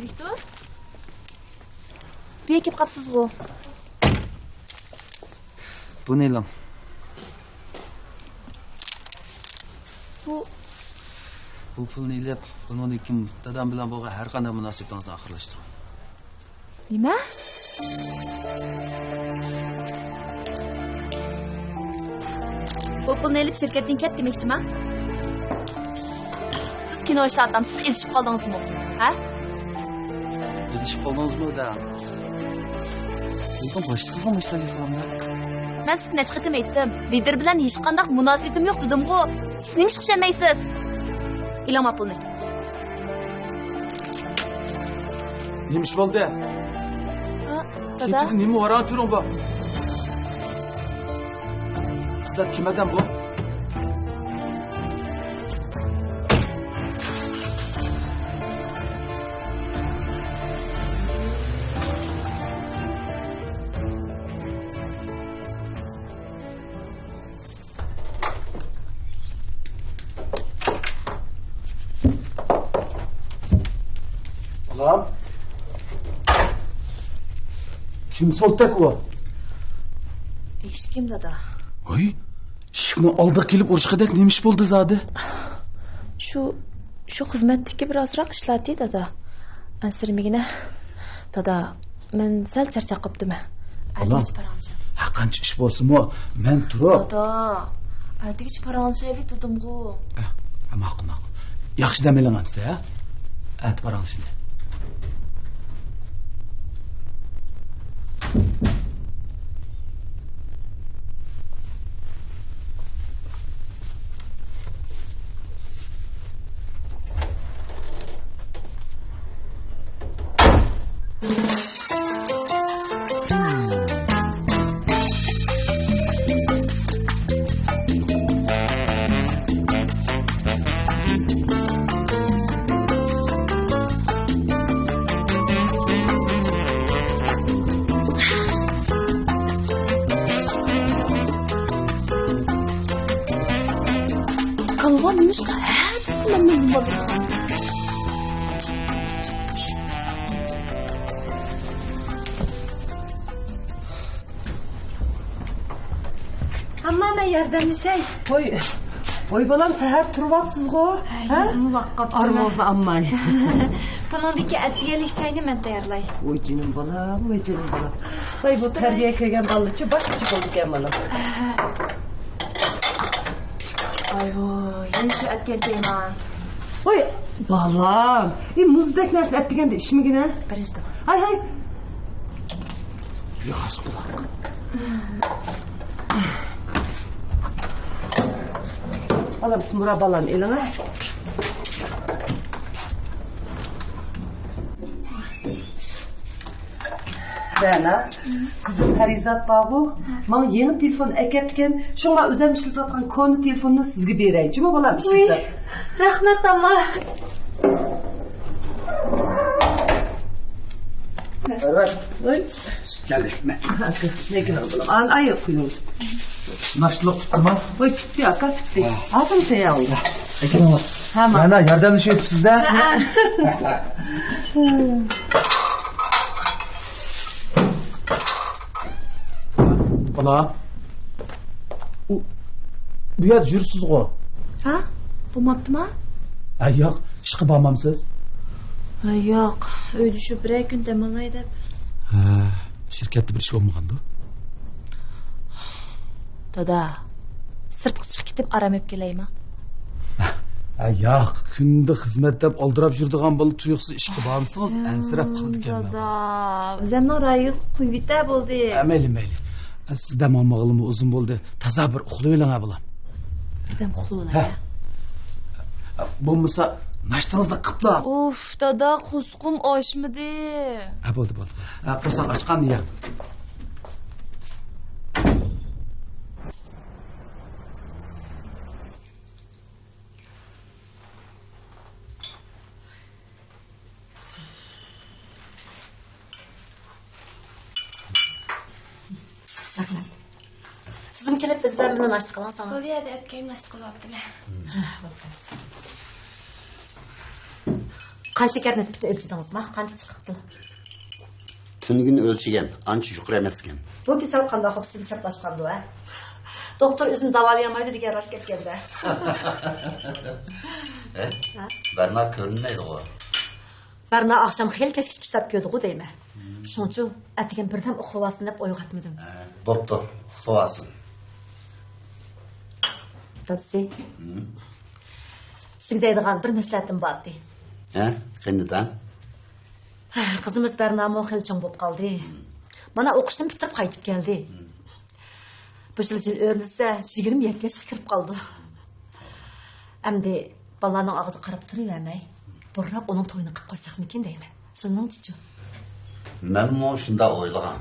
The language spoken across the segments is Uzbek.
direktor? Bir ekip kapsız o. Bu ne lan? Bu pulni ilib, buni kim dadam bilan bo'lgan har qanday munosabatingizni oxirlashtiradi. Nima? Bu pulni ilib shirkatdan ket demoqchiman. Siz kino ishlatamiz, ezishib qoldingizmi? Ha? Ezishib qoldingizmi da? Bundan boshqa ham ishlarga qilamda. Men sizga necha qatim aytdim. Lider bilan hech qanday munosabatim yo'q dedim-ku. Siz nima ishonmaysiz? İlama pulni. Nima ish bo'ldi? Ha, dada. Kechida nima varan turing bu? Sizlar kimdan bu? Lan. Kim soltak o? Hech kim dada. Oy, ishni oldi kelib urishqadek nemish bo'ldi zodi? Shu xizmatdagi birozroq ishlardi dada. Ansirmigina. Dada, men sal charchab qopdim. Aytich paranchi. Ha qancha ish bo'lsin-mu, men turib. Dada, aytich paranchi dedim-ku. Ma'qul. Yaxshi damalanamsiz, ha? Ayt paranchi. Kalvan neymiş da? Hepsi memnun oldu. Amma men yardımlaşay. Oy balam seher turvapsız-ku. Ha? Muvaqqat. Armozni ammay. Bunundaki atiyelik çayını men tayyorlay. Oy canım balam. Ay bu terbiye kelgan balachi boshqacha bo'ldi ekan balam. Ayvoy, yanchi atgandayman. Oy balam. Muzdek narsa atganda ishmigina. Birinchi. Hay. Yaxshi quloq. Balam smura balam elingga. Rana, kızım Parizat babu, bana yeni telefon ekepken, şuna özel işletatkan konu telefonunu sizge bereyim. Cuma balam işletat. Rahmet ama. Evet. Oy. Geldik. Ne? Ne kadar balam? An ayak kuyum. Naştılık tutma. Oy tuttu ya, tuttu. Atın sen aldı. Ekin ama. Tamam. Rana yardımcı edip sizde. Bana. Bu yer jürsüz-ku. Ha? Bo'lmabdimi? Yo'q, ishga bormamsiz? Yo'q, uyda shu bir kun dam olay deb. Shirkatda bir ish bo'lmaganda. Dada, sirtqa chiqib ketib aram olib kelaymi? Yo'q, kunda xizmat deb oldirab yuradigan bola tuyuqsiz ishga borsangiz, ansirab qildi ekan. Dada, o'zimning ra'yim quyvita bo'ldi. Mayli. Sizda mamog'ilimi uzun bo'ldi. Toza bir uxlab oling bo'lam. Birdan uxlab olay. Bo'lmasa, nashtangizni qiliblar. Of, dada, qusqum oshmidi. Bo'ldi. Qo'saq ochqan deya. Sizim kelib bizlar bilan nashta qilan sana. Bu yerda etken nashta qilyaptilar. Qan şeker nisbetini ölçedingizmi? Qancha chiqibdi? Tüngün ölçügen, ancha yuqori emas ekan. Bu kasal qanday qilib sizni chaplashqandi, ha? Doktor o'zini davolayamaydi degan rost ketganda. Barna ko'rinmaydi o. Barna akşam xel kechki kitap ko'rdi-ku deyman. Shuning uchun atigan birdan uxlasin deb uyg'otmadim. Bo'pti, uxlasin. Tatsi. Sizga deydigan bir maslahatim bor edi. Qanday? Qizimiz Barnamo xel cho'ng bo'lib qoldi. Mana o'qishdan bitirib qaytib keldi. Bu yil o'rnisa 27 yoshga kirib qoldi. Endi balaning og'zi qarab turavermay, burrab uning to'yini qilib qo'ysakmikin deyman. Sizning-chi? Men mo shunda o'ylagan.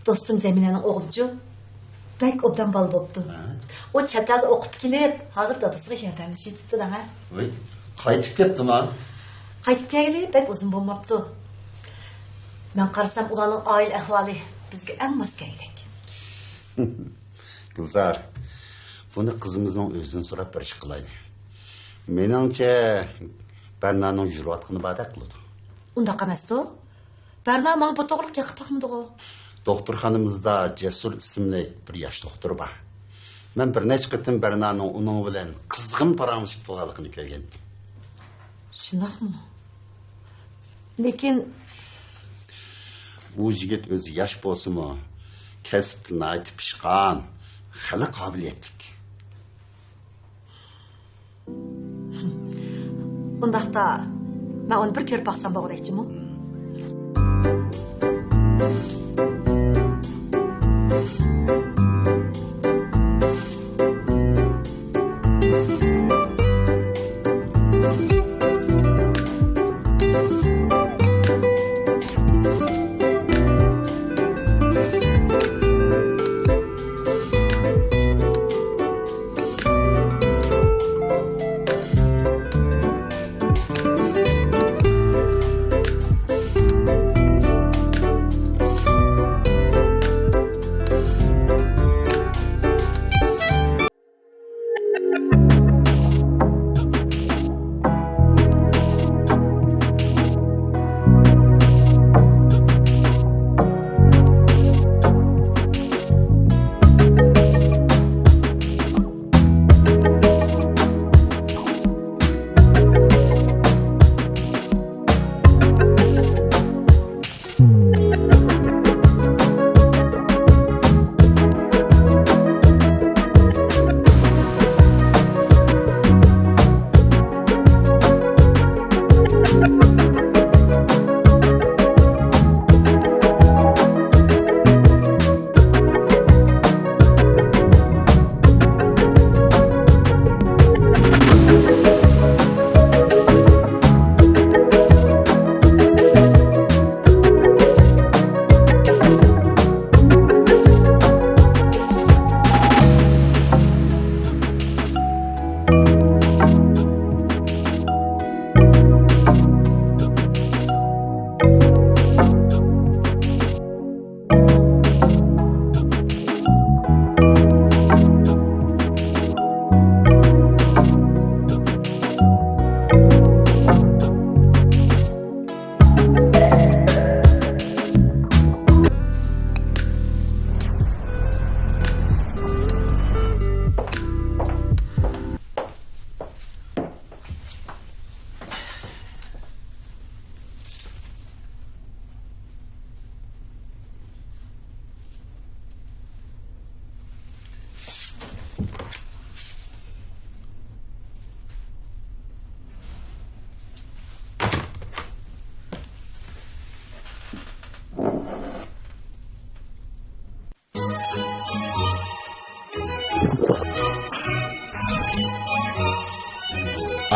Do'stim Jamilaning o'g'lichi bak obdan bal bo'pti. O chakalda o'qib kelib, hozir dadasiga yordamlashibdi-da. Voy, qaytib ketdimi? Qaytib keldi, bak o'zim bo'lmabdi. Men qarasam ularning oila ahvoli bizga eng mos kerak. Gulzar, buni qizimizning o'zidan so'rab berish qilaydi. Meningcha Barnaning jur'atini bada qiladi. Undaq emas-ku. Barna men bu to'g'ri qilib baxmidi-ku. Doktorxonamizda Jasur ismli bir yosh doktor bor. Men bir necha qitim Barnaning uning bilan qizg'in paranglashib turganligini ko'rgan. Shundaqmi? Lekin bu yigit o'zi yosh bo'lsa-mu, kasbini aytib pishqan, xili qobiliyatli. undaqda men uni bir ko'rib baqsam bo'g'daychimi?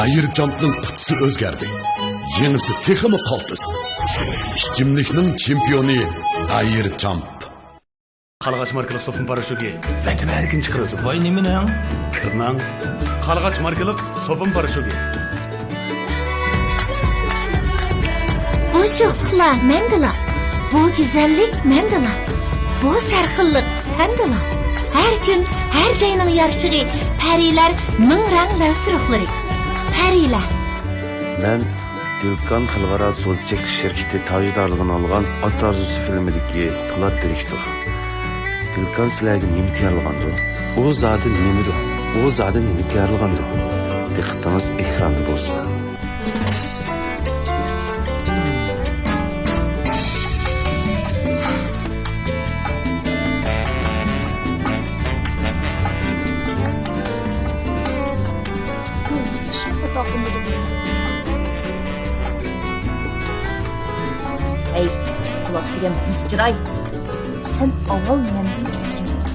Ayrıcampning qutisi o'zgardi. Yenisi texmi qoltis. Ishchimlikning chempioni Ayricamp. Qalğaç markalı sopun paraşuti vatan erkin chiqaradi. Voy nima nang? Kirmang. Qalğaç markalı sopun paraşuti. Bu şoqlar mendilar. Bu güzellik mendilar. Bu sarxillik sendilar. Her gün her joyning yarışığı, parilar ming rang va suruqlari. Pərilə. Mən Gülkan Xalqara Sözçek şirketi tajdorligini olgan Ot Arzusi filmidagi Po'lat direktor. Gülkan sizlarga nima tayyorlagandi? U zodi nemidir? U zodi nima tayyorlagandi? Diqqatingiz ekranda bo'lsin. Ey, kulak degan pis chiroy. Sen avval mendan kechirim so'ra.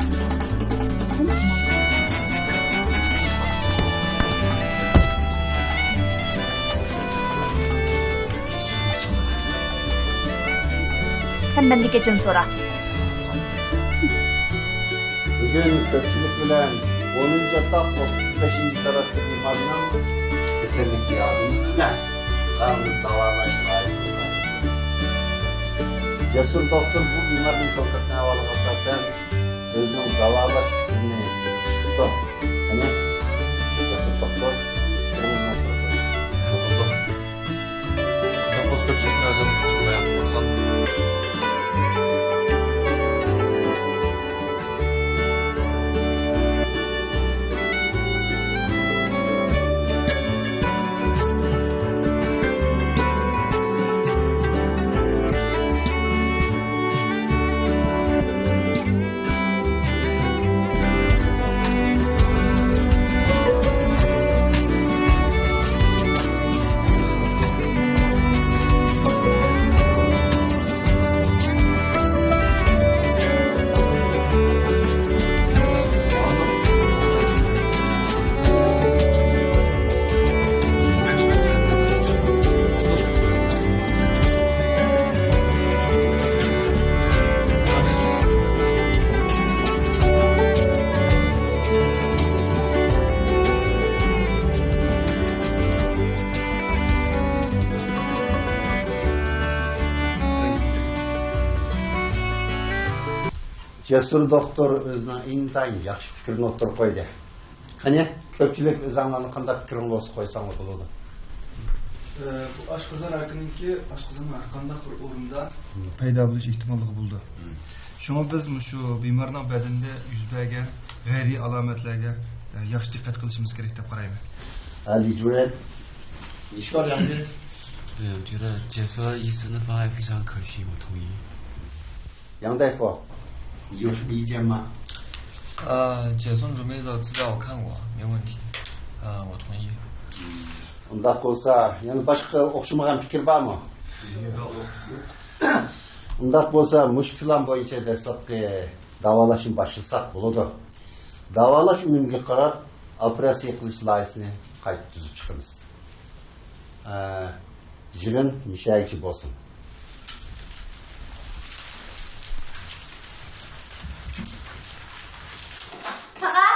Sen mendan kechirim so'ra. Bugün köpçülük bilen 10. etap 35. tarafta bimarının esenlik yardımcısıyla kanunu davalaşma arasında. Cesur doktor bu bimarın kontakına havalı asasen özünün davalaş fikrini sıkıştırdı. Hani Cesur doktor kırmızı oturdu. Doktor. Kapos köpçekini özüm tutmaya yapmasan. Cesur doktor özünün intayin yaxşı fikrini oturup koydu. Hani köpçülük özanlarını kanda fikrini olsa koysanız olurdu. Bu aşkızan arkanınki aşkızanın arkanda bir orunda payda buluş ihtimallığı buldu. Şuna biz şu bimarın bedeninde yüz bergen gayri alametlerge yaxşı dikkat kılışımız gerek dep qarayman. Ali Cüret, iş var yani. 我觉得解说医生的方案非常可惜，我同意。 杨大夫，你有什么意见吗？解说准备的资料我看过，没问题。我同意。 Undaq olsa, yani başka okşamagan fikir var mı? Undaq olsa, muş plan boyunca dastlabki davalaşın başlasak buludu. Davalaş ünümge qarab, operasiya qilish loyihasini qayta tuzib chiqamiz. Jirin mishaychi bo'lsin. Taqa?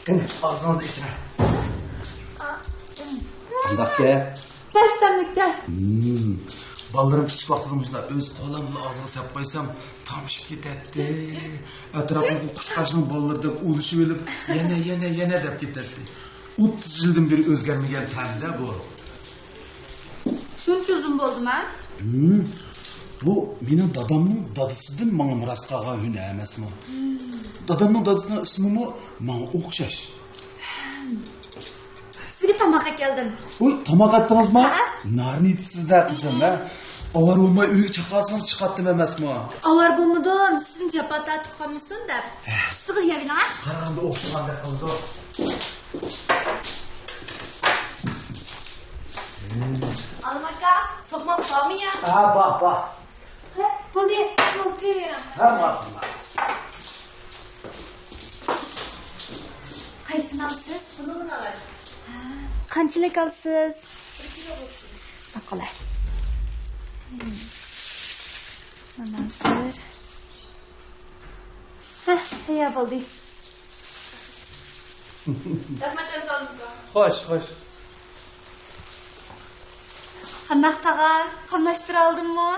Qani, ağzınızı içine. Undaq ke? Başlamlıkta. Ballarım küçük vaqtımızda öz qo'limni ağzına sap qo'ysam, tamishib ketadi. Atrofimda qushqashning ballardan ulishib olib, yana deb ketadi. 30 yildan beri o'zgarmagan fanda bu. Shuncha uzun bo'ldimi, ha? Bu mening dadamning dadasidan menga miros qolgan huna emasmi? Dadamning dadasining ismimi menga o'xshash. Sizga tomoqqa keldim. Oy, tomoq attingizmi? Narni yetibsiz-da qizim, ha? Avar bo'lmay uyga chaqasangiz chiqatdim emasmi? Avar bo'lmadim, sizning chapatda tutib qolmasin deb. Sig'ir yeving, ha? Qaraganda o'xshagandek qildi. Almaka, so'qmoq bormi ya? Ha, bor. Bo'ldi, yo'q beraman. Ha, bor. Qaysini olsiz? Buni olaman. Qanchalik olsiz? 1 kilo bo'lsin. Maqolay. Mana hozir. Ya bo'ldi. Rahmat Almaka. Xo'sh. Qandoq tag'a? Qamlashtira oldimmi?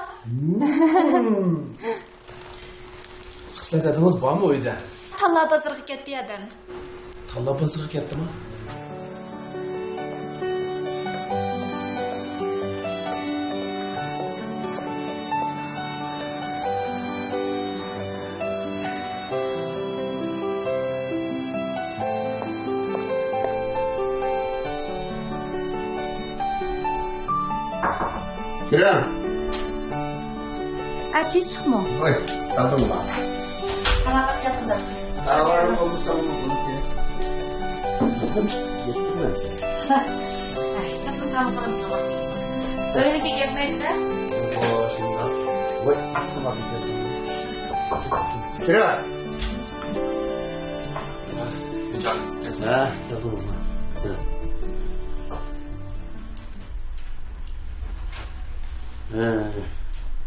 Xislatadingiz bormi uyda? Talla bozorga ketdi edim. Tanlab ısırık yaptı mı? Kerem. Tinchlikmi? Voy, tadingmi? Qanaqa qilyapsizlar? Sağlarım olmasa mı bunu ki? Kızım yettirme. Ay, sakın kalmadan. Öyle gelmeydi. O şimdi. Voy, aklıma bir şey. Kerem. Ha, tadingmi?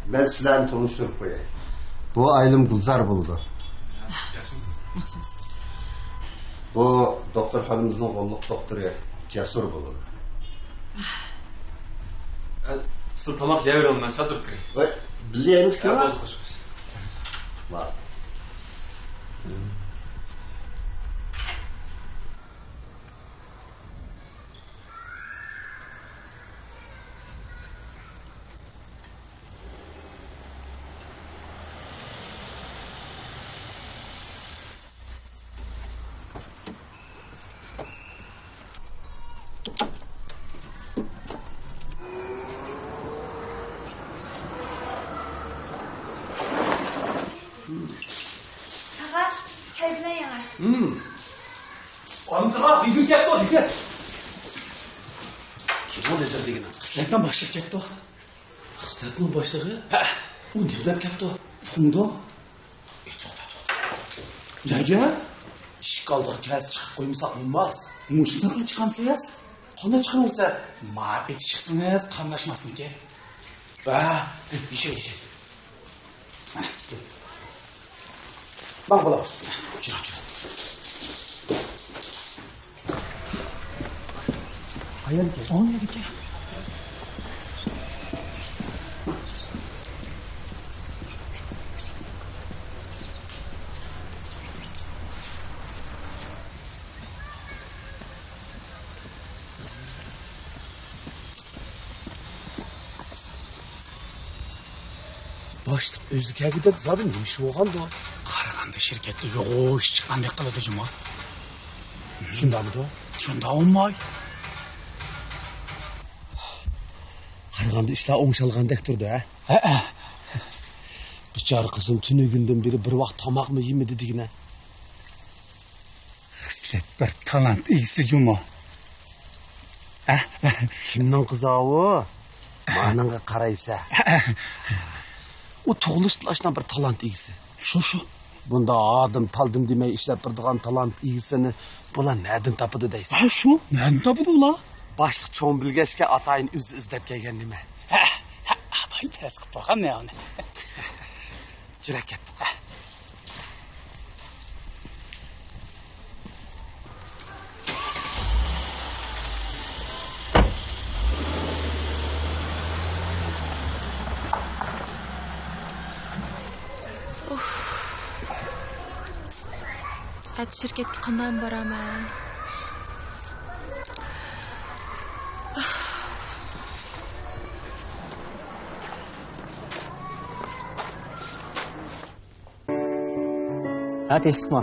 Ben sizlerle tanıştırıp koyayım. Bu Aylin Gülzar buldu. Yaxshimisiz. Bu doktor hanımımızın kolluk doktoru Cesur buldu. Siz tamak yeyverin, ben satıp kireyim. Ve bileyiniz ki var? Var. Tag'a, çay bilan yana. Ontağa bir gün geldi o dikkat. Kim o nezer degeni? Xislatdan başlap ketdi o. Xislatning boshlig'i? Ha, u nirlab ketdi o. Shunda. Nega? Ishqalda kaz chiqib qo'ymasak bo'lmas. Mushunda qilib chiqamsiz? Qanday chiqib olsa, ma'bet chiqsiniz, qamlashmasniki. Va, ishing. Bak bula. Çıra. Hayal gel. On yedik ya. Başlık özgürlükte zaten demiş olgan da. Qaraganda şirketde yo'q ish chiqqandek qiladi Juma. Shundami da? Shunda olmay. Qaraganda ishlar o'ngshalgandek turdi, ha? Bichora qizim tunigundan beri bir vaqt tomoqmi yemadi degina. Xislat bir talant egisi Juma. Kimning qizovi? Menga qaraysa. O tug'ilishdan bir talant egisi. Shu. Bunda adım taldım demey ishlab turadigan talant egisini bular nereden topadi deysiz? Ha, shu. Nereden topadi ular? Boshliq cho'ng bilgachga atayin o'zi izlab kelgan nima? Ha, atay pes qilib qo'ygan yani. Jurak ketdi. Hadi şirketga qanday boraman? Ha, tekishmi?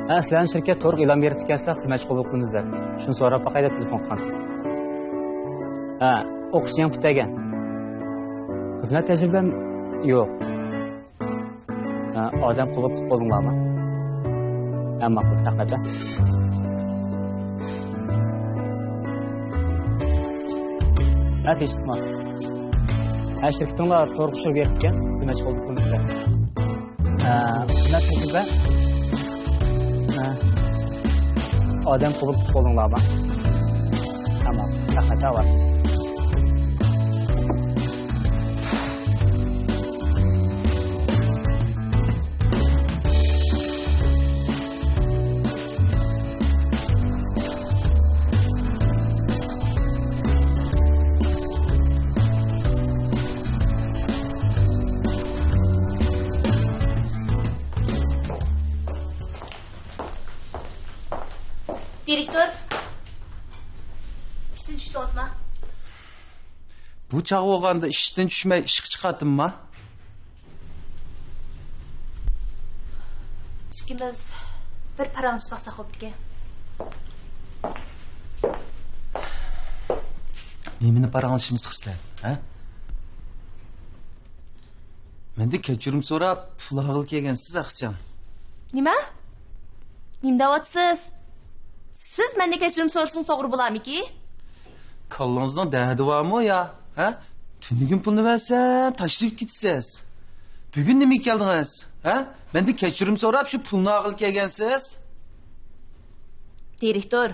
Ha, sizlarning shirkat to'liq e'lon berib ekansiz, xizmatchi qabul qilingizlar. Shuni so'rab faqat telefon qilgan. Ha, o'qishni ham bitagan. Xizmat tajribam yo'q. Ha, odam qabul qilib qo'ydinglarmi? Ama hakikaten. Ha, tekishmi? Ha, shirkatinglar to'liq ushur berib ekan, xizmatchi qabul qilingizlar. Xizmat tajriba. Odam qabul qilib qo'ydinglarmi? Tamam, hakikaten var. Direktor. İşten düştünüz mü? Bu çağı olganda işten düşmey işik çıkarttın mı? İkimiz bir paranış baksak oldu ki. Nemini paranışımız kıslar, ha? Ben de keçirim sonra pul ağıl kelgensiz akşam. Nima? Nimda vatsız? Siz mende keçirim sorusun soğur bulam ki? Kallanızdan derdi var mı ya? Ha? Tündigün pulunu versem taşrif gitsiniz. Bugün ne mi geldiniz? Ha? Ben de keçirim sonra şu pulunu ağıl kelgensiz. Direktor,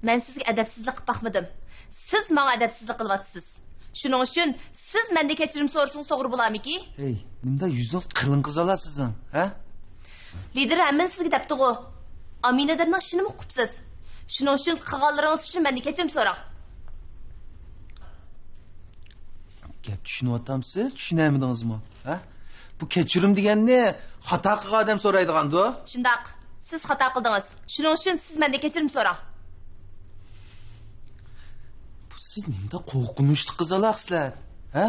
ben sizge edepsizlik bakmadım. Siz bana edepsizlik kılvatsız. Şunun için siz mende keçirim sorusun soğur bulam ki? Hey, nimda yüzünüz kılın kızalar sizin, ha? Lider hemen sizge depti o. Amine'den işini mi kupsuz? Şunun için kağallarınız için mende keçirim soran. Gep düşünüyotamsiz, düşünemediniz mi? Ha? Bu keçirim degan ne? Hata qilgan odam so'raydigan-da. Shundaq. Siz xato qildingiz. Shuning uchun siz menda kechirim so'rang. Bu siz nimda qo'rqinchli qizaloqsizlar? Ha?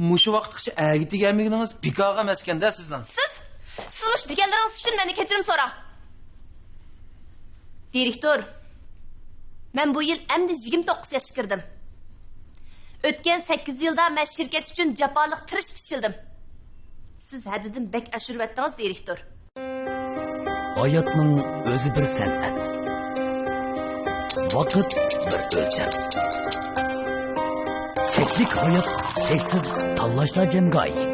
Mushu vaqtgacha agi deganmigingiz bekorga emaskanda sizdan. Siz mush deganlaringiz uchun menda kechirim so'rang. Direktor, men bu yil endi 29 yoshga kirdim. O'tgan 8 yilda men shirkat uchun jafoliq tirish pishildim. Siz haddidan bek ashurvatdingiz, direktor. Hayatning o'zi bir san'at. Vaqt bir o'lcham. Cheklik hayot cheksiz tanlashlar jamgoyi.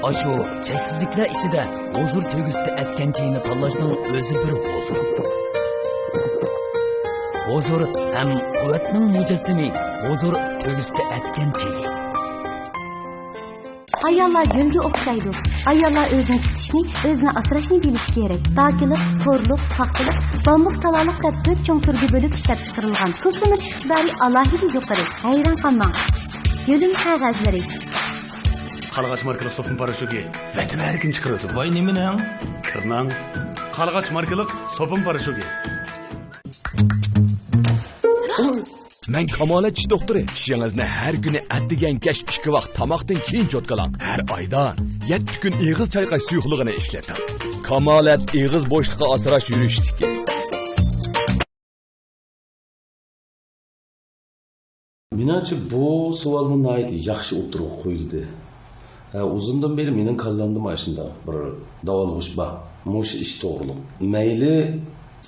Aşu cheksizliklar ichida huzur tuyg'usida atganchini tanlashning o'zi bir huzur. Huzur ham quvvatning mujassimi, huzur tuyg'usida atganchi. Ayollar gülge okşaydı. Ayollar özünü tutuşni, özünü asraşni biliş gerek. Dağcılık, torluk, paxtalık, bambuk talalık deb 4 çoğun türlü bölük işlep çıkarılgan. Su sömürüş iqtidari alohida yuqori. Hayran qalmang. Gülüm qog'ozlari. Qalğaç markalı sopun paraşütü vətən erkin çıxırdı. Vay neminən? Kırnan. Qalğaç markalı sopun paraşütü. Men Kamolat tish doktori. Tishingizni har kuni atdigan kash 2 vaqt tomoqdan keyin cho'tkalang. Har oyda 7 kun ig'iz chayqash suyuqligini ishlating. Kamolat ig'iz bo'shliqqa asrash yurishdiki. Menimcha bu savolni nihoyat yaxshi o'tirib qo'yildi. Uzundan beri mening kallamda mana shunday bir davolg'ish bor. Mush ish to'g'riliq. Mayli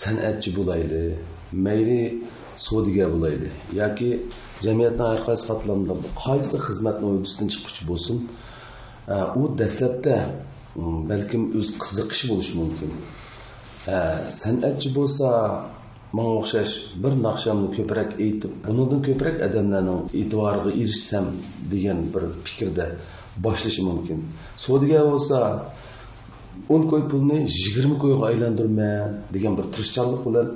san'atchi bo'layli, mayli sodiga bo'laydi yoki jamiyatning har qaysi qatlamida qaysi xizmatni o'yisidan chiquvchi bo'lsin, u dastlabda balkim o'z qiziqishi bo'lishi mumkin. San'atchi bo'lsa, menga o'xshash bir naqshamni ko'proq aytib, bundan ko'proq odamlarning e'tiboriga erishsam degan bir fikrda boshlashi mumkin. Sodiga bo'lsa 10 ko'y pulni 20 ko'yga aylantirman degan bir tirishchanlik bilan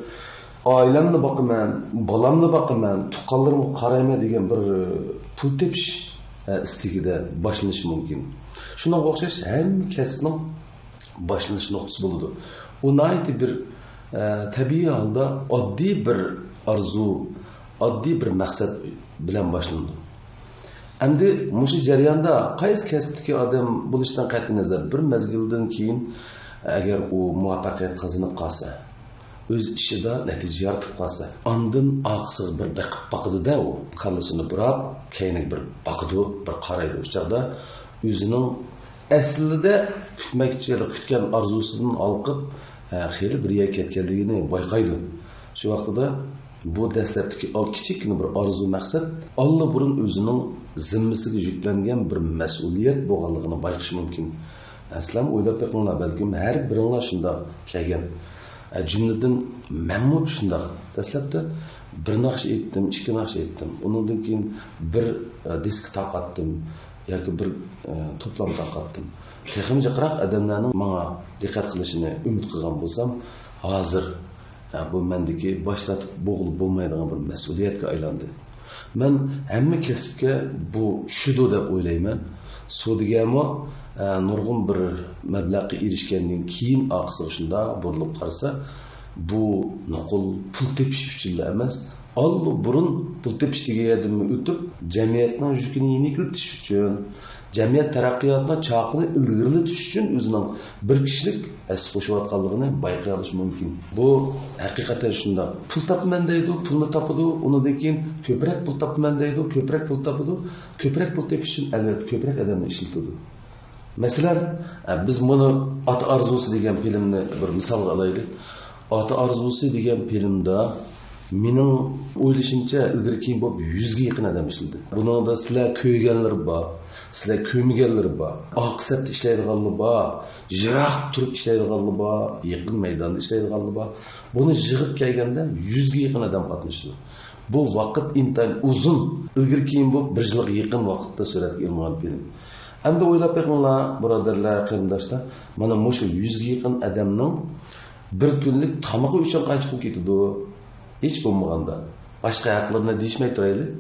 ailemni bakaman, balamni bakaman, tuqqanlarımı qarayman degan bir pul tepish istigida boshlanishi mumkin. Shunga o'xshash hamma kasbning boshlanish nuqtasi bo'ladi. U nihoyatda bir tabiiy holda oddiy bir orzu, oddiy bir maqsad bilan boshlandi. Endi mushu jarayonda qaysi kasbdagi odam bo'lishdan qat'iy nazar bir mezgildan keyin agar u muvaffaqiyat qozonib qolsa, öz ishida natija yaratib qolsa, ondan oqsiz bir baqidi-da u kallasini burab, keyinga bir baqidi, bir qaraydi. O'sha chaqda o'zining aslida kutgan orzusidan olqib, xeyli bir yerga ketganligini bayqaydi. Shu vaqtida bu dastlabki kichikgina bir orzu maqsad allburun o'zining zimmasiga yuklangan bir mas'uliyat bo'lganligini bayqash mumkin. Aslan o'ylab qo'yinglar, balkim har biringlar shunday kelgan. Cümleden memnun şunda. Dastlabda bir naqsh etdim, 2 naqsh etdim. Ondan keyin bir disk taqatdim yoki bir to'plam taqatdim. Texnik qiraq odamlarning menga diqqat qilishini umid qilgan bo'lsam, hozir bu mendagi boshlatib bo'g'ilib bo'lmaydigan bir mas'uliyatga aylandi. Men hamma kasbga bu shudo deb o'ylayman. Sodigami nurg'un bir mablag'ga erishgandan keyin oqisi shunda burilib qarasa bu nuqul pul tepish uchun emas, burun pul tepish degandan o'tib jamiyatning yukini yengiltish uchun, jamiyat taraqqiyotini chaqini ilg'irlatish uchun o'zining bir kishilik as qo'shayotganligini bayqay olish mumkin. Bu haqiqatan shunda. Pul topman deydi, pulni topadi, undan keyin ko'proq pul topman deydi, ko'proq pul topadi, ko'proq pul tepish uchun albatta ko'proq odamni ishlatadi. Masalan, biz buni Ota Arzusi degan filmni bir misol olaylik. Ota Arzusi degan filmda mening o'ylashimcha ilgari keyin bo'lib 100 ga yaqin odam ishladi. Buningda sizlar ko'yganlar bor, sizlar ko'miganlar bor, oqsat ishlaydiganlar bor, yiroq turib ishlaydiganlar bor, yaqin maydonda ishlaydiganlar bor. Buni yig'ib kelganda 100 ga yaqin odam qatnashdi. Bu vaqt intayin uzun, ilgari keyin bo'lib 1 yilga yaqin vaqtda suratga olingan film. Endi o'ylab qo'yinglar, birodarlar, qarindoshlar, mana mushu 100 ga yaqin odamning bir kunlik tamog'i uchun qancha pul ketadi? Hech bo'lmaganda boshqa haqlarni deyishmay turaylik.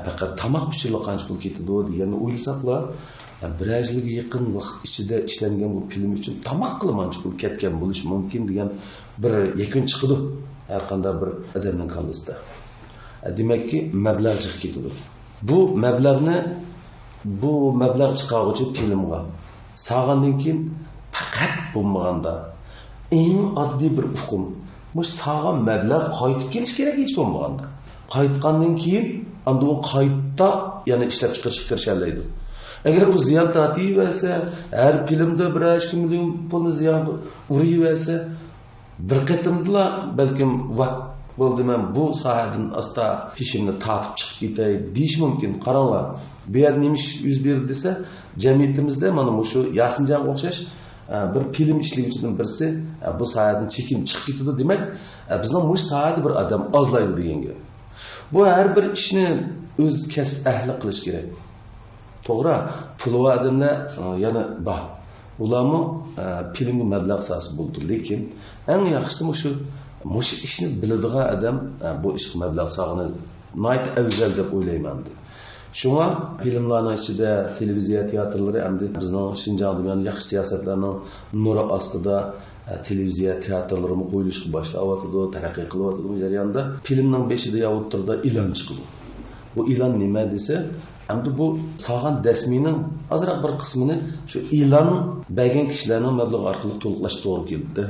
Faqat tamoq uchun qancha pul ketadi deganni o'ylasaqlar, bir yilga yaqin vaqt ichida ishlangan bu film uchun tamoq qilmancha pul ketgan bo'lishi mumkin degan bir yakun chiqadi har qanday bir odamning qalbisida. Demakki, mablag' chiqib ketadi. Bu mablag' chiqaruvchi filmga sağgandan keyin faqat bo'lmaganda eng oddiy bir hukm. Mush sağgan mablag' qaytib kelish kerak hech bo'lmaganda. Qaytgandan keyin anda u qaytda yana ishlab chiqarishalaydi. Agar u ziyon tortaversa, har filmda 1-2 million pulni ziyon uraversa, bir qatimda balkim vaqt bo'ldi men bu sohadan asta ishimni tortib chiqib ketay deyish mumkin. Qaranglar, bu yer nima yuz berdi desa, jamiyatimizda mana shu Yasinjonga o'xshash bir film ishlovchidan birisi bu sohadan chekinib chiqib ketdi demak, bizning bu sohada bir odam ozlaydi degan gap. Bu har bir ishni o'z kasb ahli qilish kerak. To'g'ri, pul va odamlar yana bor. Ularni filmga mablag' so'rasi bo'ldi, lekin eng yaxshisi shu ishni biladigan odam bu ishga mablag' so'rag'ini nayt afzal deb o'ylayman. Shunga filmlarning ichida televiziya teatrlari hamda bizning Shinjon dunyoning yaxshi siyosatlarning nuri ostida televiziya teatrlarimi qo'yilishga boshlayotdi, taraqqiy qilyotdi. Bu jarayonda filmning beshida yo o'ttirda e'lon chiqdi. Bu e'lon nima desa, hamda bu sog'an dasmining ozroq bir qismini shu e'lon bergan kishilarning mablag' orqali to'liqlash to'g'ri keldi.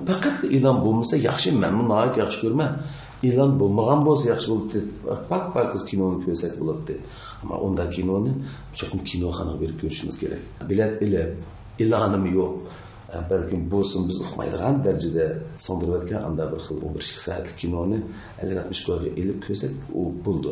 Faqat e'lon bo'lmasa yaxshi, men buni yaxshi ko'raman. E'lon bo'lmagan bo'lsa yaxshi bo'ladi. Pak kinoni ko'rsak bo'ladi. Ammo undan kinoni cho'qim kinoxonaga berib ko'rishimiz kerak. Bilet e'lonim yo'q. Balkim bo'lsin biz uqmaydigan darajada sondirayotgan anda bir xil 1-2 soatlik kinoni 50-60 ga elib ko'rsak, u bo'ldi.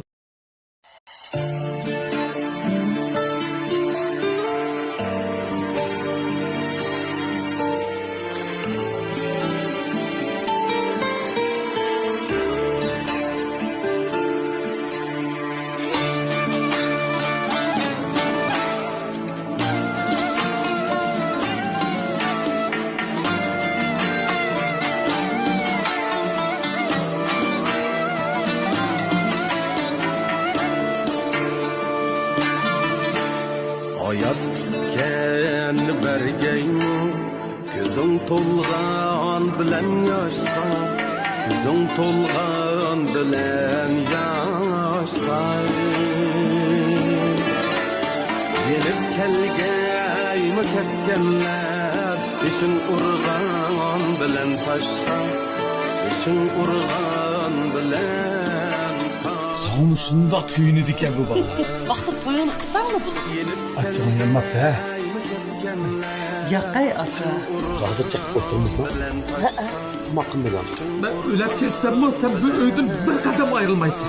Şundak köyünü diken bu bana. Vakti toyunu kısan mı bunu? Açılın yanmak be. Yakay asa. Hazır çıkıp oturmuş mu? Tam hakkında lan. Ben ölüp kessem mi sen bu öydün bir kadem ayrılmaysın.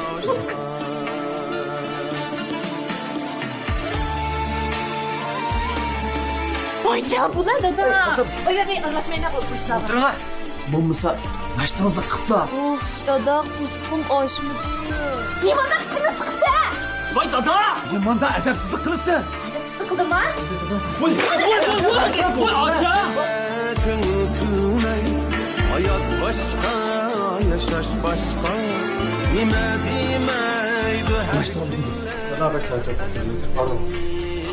Vay can bu ne dede? Kızım. Öyle bir anlaşmayı ne koymuşlar? Durun. Bulmuşsa naştınızda kıpla. Of dada kuskum aşmıdı. Limanda içimi sıksa. Vay dada. Limanda edepsizlik kılırsın. Edepsizlik kıldın lan. Vay aca. Hayat başka, yaşaş başka. Nime demeydi her Beraber çağıracak. Pardon.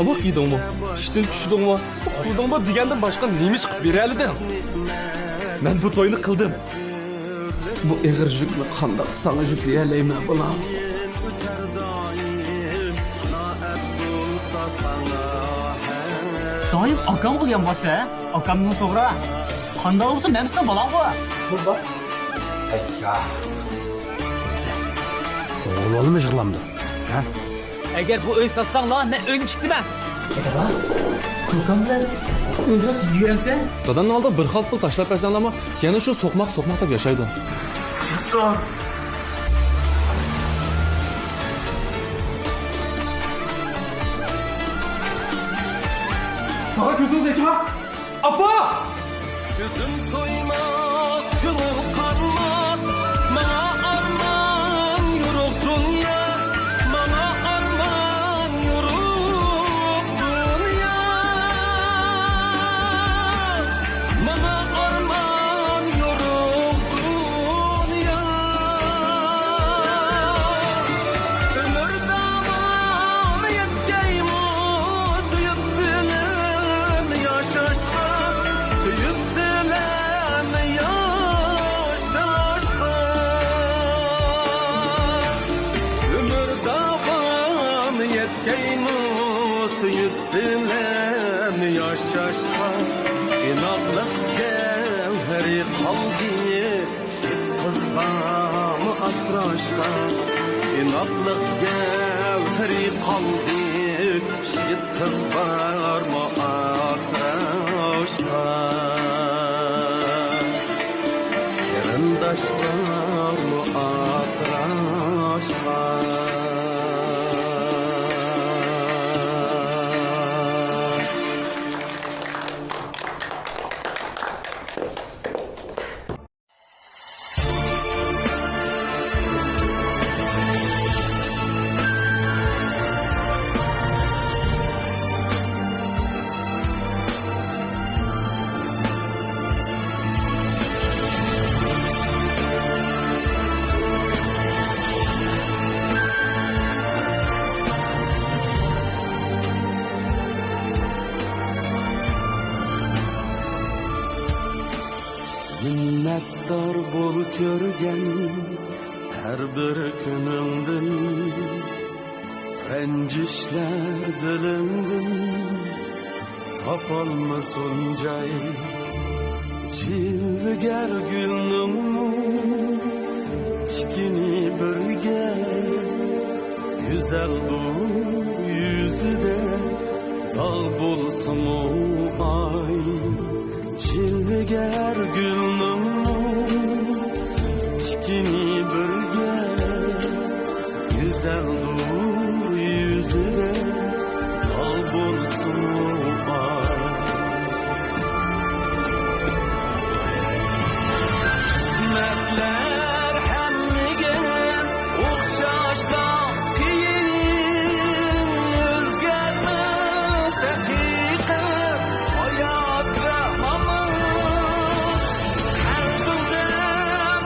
Tamақ yedің ме? Іштен түшдің ме? Қудың ба дегеннен башқа немес қып бере әлідің? Мен бұл тойны қылдым. Bu eğer jükle kandak sana yükleyeleyim bulam. Dayım akam kılgan basa, akamның toğra. Kandak olsa memsinden balam bu. Burada. Pekka. Oğlanı mı jırlamdı? Eğer bu öy satsan lan, ben öyünü çıktı ben. Kulkan bilen öylüyoruz biz girelimse. Dadanın aldı bir halk bul taşlap versen ama yani şu sokmak da yaşaydı. Cesur. Daha gözünüz geçin ha. Apa! Gözüm koymaz, gönül kanmaz. Bana arman yürük dünya. Bana arman yürük dünya. Bana arman yürük dünya. Ömür davam yetkeyimiz yükselen yaşaşka. Yükselen yaşaşka. Ömür davam yetkeyimiz yükselen yaşaşka. İnaklık gevheri kaldı kızbamı asraşka. İnaklık gevheri kaldı şit kızbamı asraşka. Yarındaşlar mı asraşka. Minnettar bol körgen her bir günündün. Rencişler dilimdin kapalmasın cay. Çilger gülnüm tikini birge. Güzel dur yüzüde dağ bulsun o ay. Çilger gülnüm tikini birge. Güzel dur yüzüne dağ bulsun o ay. Kısmetler hemmige okşaşta kiyin özgermez hakikat hayat ve mamut. Her dilde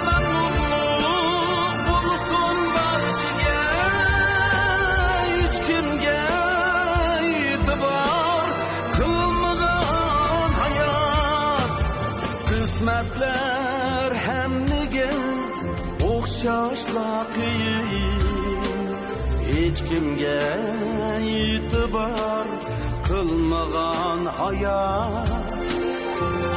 memnunluk bulsun barşıge. Hiç kimge itibar kılmadan hayat. Kısmetler hemmige okşaşla kiyin. Hiç kimge itibar kılmagan hayat.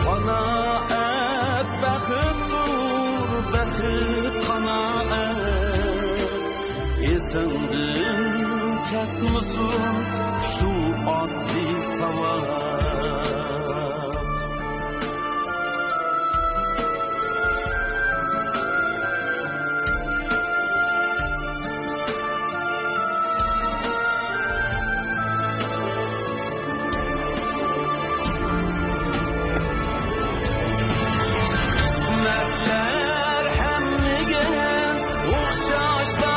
Kanaat baxittur, baxit kanaat. Esindin ketmisin şu oddiy savat. Kısmetler hemmige okşaşta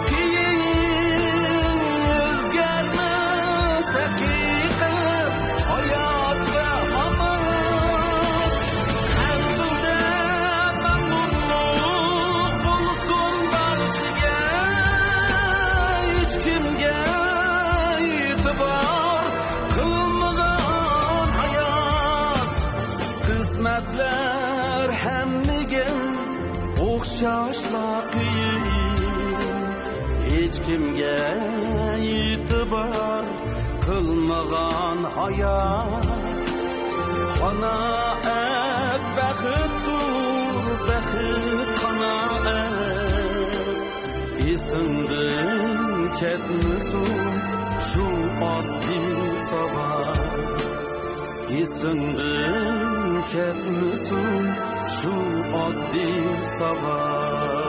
kiyin özgermez hakikat hayat ve Muhabbatlar hammaga o'xshashla qiyin, hech kimga e'tibor qilmagan hayot. Qanoat baxtdir, baxt qanoat. Esimdan ketmasin shu oddiy sabab. Esimdan ketmasin shu oddiy sabab.